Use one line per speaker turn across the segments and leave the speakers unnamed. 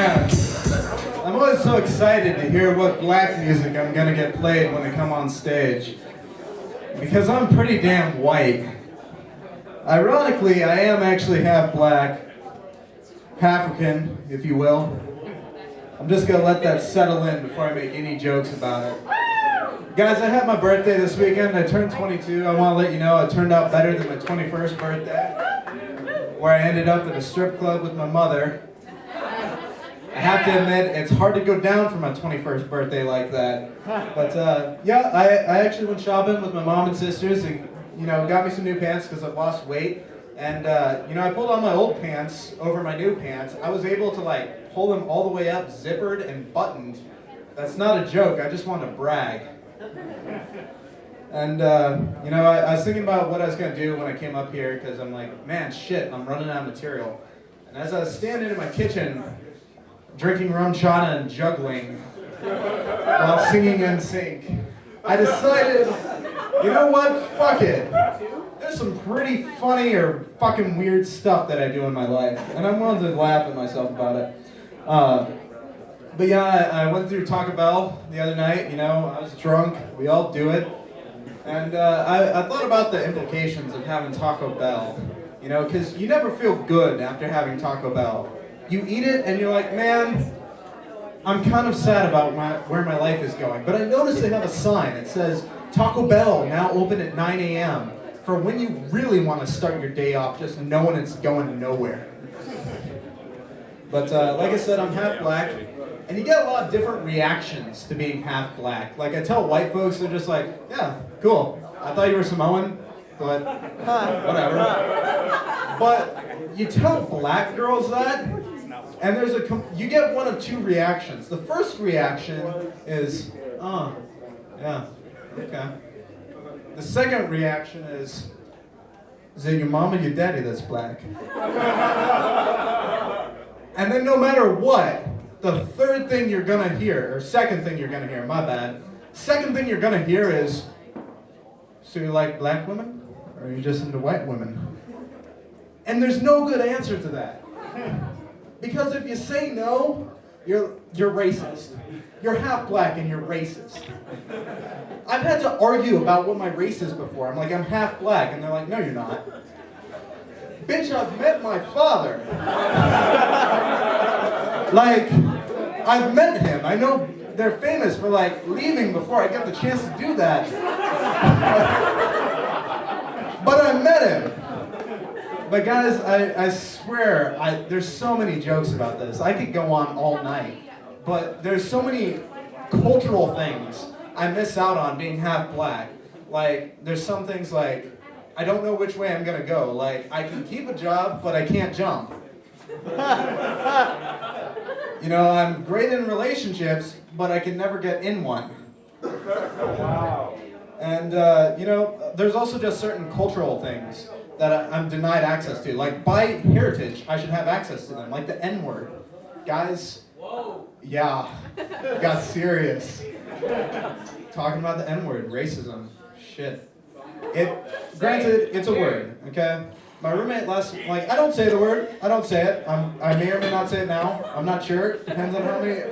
man, I'm always so excited to hear what black music I'm gonna get played when I come on stage. Because I'm pretty damn white. Ironically, I am actually half black, African, if you will. I'm just gonna let that settle in before I make any jokes about it. Guys, I had my birthday this weekend. I turned 22. I want to let you know it turned out better than my 21st birthday, where I ended up at a strip club with my mother. I have to admit, it's hard to go down for my 21st birthday like that. But yeah, I actually went shopping with my mom and sisters and, got me some new pants because I've lost weight. And, I pulled on my old pants over my new pants. I was able to, pull them all the way up, zippered and buttoned. That's not a joke, I just want to brag. And, I was thinking about what I was going to do when I came up here because I'm like, man, shit, I'm running out of material. And as I was standing in my kitchen, drinking rum chana and juggling while singing in sync, I decided, you know what, fuck it. There's some pretty funny or fucking weird stuff that I do in my life, and I'm willing to laugh at myself about it. But yeah, I went through Taco Bell the other night, I was drunk, we all do it. And I thought about the implications of having Taco Bell, because you never feel good after having Taco Bell. You eat it and you're like, man, I'm kind of sad about where my life is going. But I noticed they have a sign that says, Taco Bell, now open at 9 a.m. for when you really want to start your day off just knowing it's going nowhere. But like I said, I'm half black. And you get a lot of different reactions to being half black. Like I tell white folks, they're just like, yeah, cool. I thought you were Samoan, but whatever. But you tell black girls that, and you get one of two reactions. The first reaction is, oh, yeah, okay. The second reaction is it your mom or your daddy that's black? And then no matter what, the third thing you're gonna hear, or second thing you're gonna hear, my bad. Second thing you're gonna hear is, so you like black women? Or are you just into white women? And there's no good answer to that. Because if you say no, you're racist. You're half black and you're racist. I've had to argue about what my race is before. I'm like, I'm half black. And they're like, no, you're not. Bitch, I've met my father. I've met him. I know they're famous for leaving before I get the chance to do that. But I met him. But guys, I swear, there's so many jokes about this. I could go on all night. But there's so many cultural things I miss out on being half black. There's some things like, I don't know which way I'm gonna go. I can keep a job, but I can't jump. I'm great in relationships, but I can never get in one. Wow. And, there's also just certain cultural things that I'm denied access to. By heritage, I should have access to them. The N-word. Guys, whoa. Yeah, got serious. Talking about the N-word, racism, shit. Granted, it's a word, okay? My roommate I don't say the word, I don't say it. I may or may not say it now, I'm not sure. Depends on how many,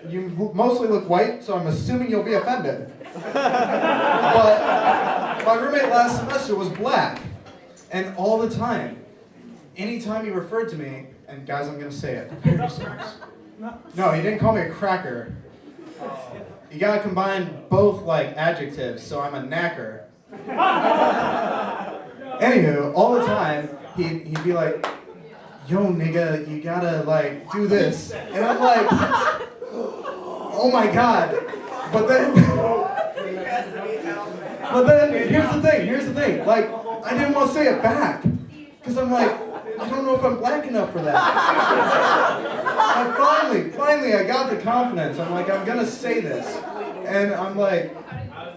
you mostly look white, so I'm assuming you'll be offended. But my roommate last semester was black, and all the time, anytime he referred to me, and guys, I'm gonna say it, prepare yourselves. No, he didn't call me a cracker. You gotta combine both adjectives, so I'm a knacker. Anywho, all the time, he'd be like, yo nigga, you gotta do this. And I'm like, oh my god. But then here's the thing. I didn't want to say it back. Because I'm like, I don't know if I'm black enough for that. And finally, I got the confidence. I'm like, I'm gonna say this. And I'm like,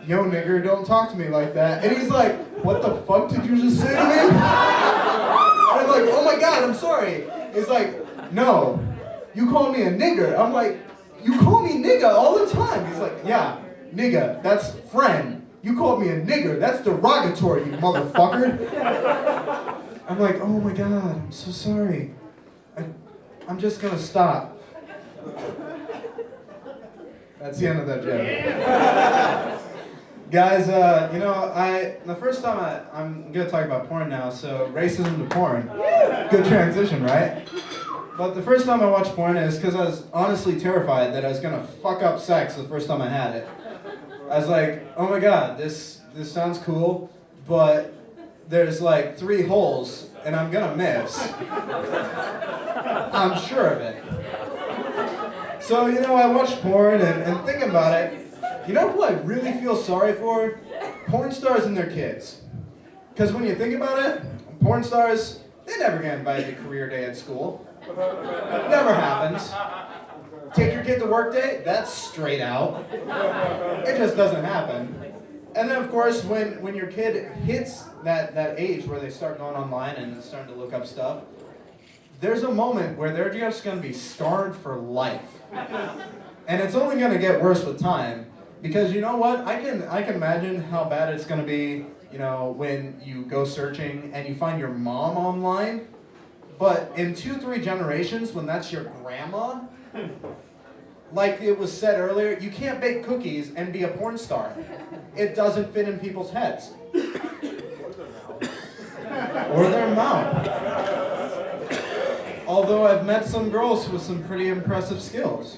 yo nigger, don't talk to me like that. And he's like, what the fuck did you just say to me? And I'm like, oh my god, I'm sorry. He's like, no, you call me a nigger. I'm like, you call me nigga all the time. He's like, yeah, nigga, that's friend. You called me a nigger, that's derogatory, you motherfucker. I'm like, oh my god, I'm so sorry. I'm just gonna stop. That's the end of that joke. Guys, you know, the first time I'm gonna talk about porn now, so racism to porn. Good transition, right? But the first time I watched porn is because I was honestly terrified that I was gonna fuck up sex the first time I had it. I was like, oh my god, this sounds cool, but there's like 3 holes and I'm gonna miss. I'm sure of it. So, you know, I watched porn and thinking about it, you know who I really feel sorry for? Porn stars and their kids. Because when you think about it, porn stars, they never get invited to career day at school. Never happens. Take your kid to work day, that's straight out. It just doesn't happen. And then of course, when your kid hits that age where they start going online and starting to look up stuff, there's a moment where they're just gonna be scarred for life. And it's only gonna get worse with time. Because you know what, I can imagine how bad it's gonna be, you know, when you go searching and you find your mom online. But in 2-3 generations, when that's your grandma, like it was said earlier, you can't bake cookies and be a porn star. It doesn't fit in people's heads. Or their mouth. Although I've met some girls with some pretty impressive skills.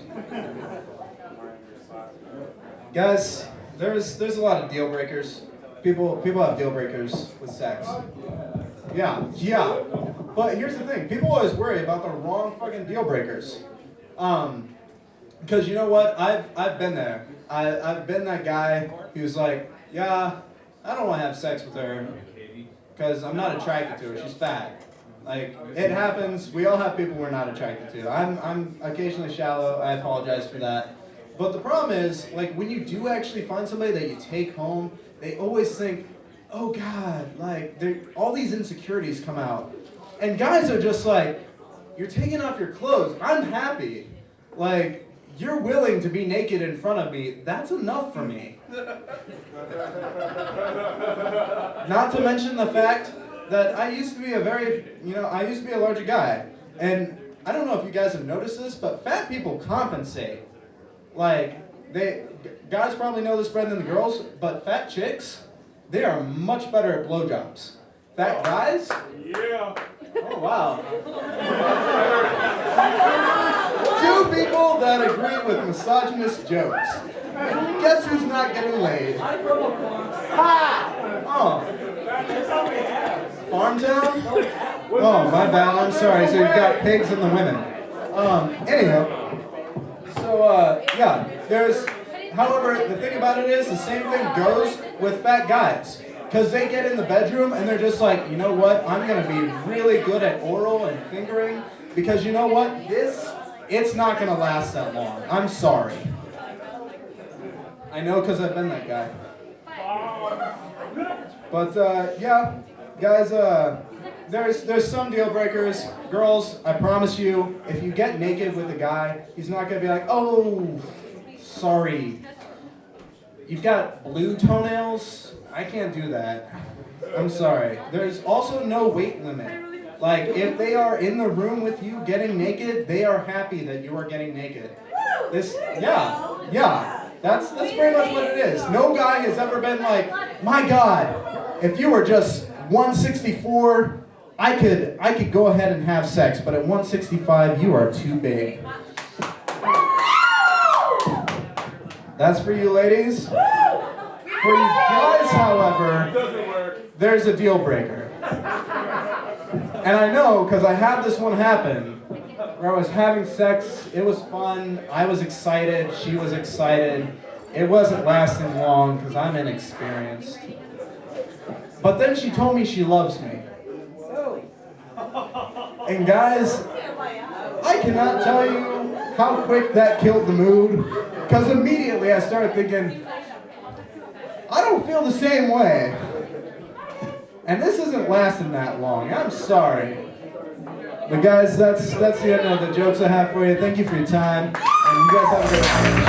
Guys, there's a lot of deal breakers. People have deal breakers with sex. Yeah. But here's the thing, people always worry about the wrong fucking deal breakers. Because you know what, I've been there. I've been that guy who's like, yeah, I don't want to have sex with her because I'm not attracted to her, she's fat. Like, it happens, we all have people we're not attracted to. I'm occasionally shallow, I apologize for that. But the problem is, like, when you do actually find somebody that you take home, they always think, oh God, like, all these insecurities come out. And guys are just like, you're taking off your clothes, I'm happy. Like, you're willing to be naked in front of me, that's enough for me. Not to mention the fact that I used to be a larger guy. And I don't know if you guys have noticed this, but fat people compensate. Like, guys probably know this better than the girls, but fat chicks, they are much better at blowjobs. Fat guys? Yeah. Oh, wow. 2 people that agree with misogynist jokes. Guess who's not getting laid? Ha! Oh. Farm town? Oh, my bad, I'm sorry. So you've got pigs and the women. Anyhow. So, yeah, however, the thing about it is, the same thing goes with fat guys. Because they get in the bedroom and they're just like, you know what, I'm going to be really good at oral and fingering. Because you know what, it's not going to last that long. I'm sorry. I know because I've been that guy. But, yeah, guys, there's some deal breakers. Girls, I promise you, if you get naked with a guy, he's not going to be like, oh, sorry. You've got blue toenails? I can't do that. I'm sorry. There's also no weight limit. Like, if they are in the room with you getting naked, they are happy that you are getting naked. Yeah. That's pretty much what it is. No guy has ever been like, my God, if you were just 164, I could go ahead and have sex, but at 165, you are too big. That's for you ladies. For you guys, however, there's a deal breaker. And I know, because I had this one happen, where I was having sex, it was fun, I was excited, she was excited. It wasn't lasting long, because I'm inexperienced. But then she told me she loves me. And guys, I cannot tell you how quick that killed the mood, because immediately I started thinking, I don't feel the same way. And this isn't lasting that long. I'm sorry. But guys, that's the end of the jokes I have for you. Thank you for your time. And you guys have a good night.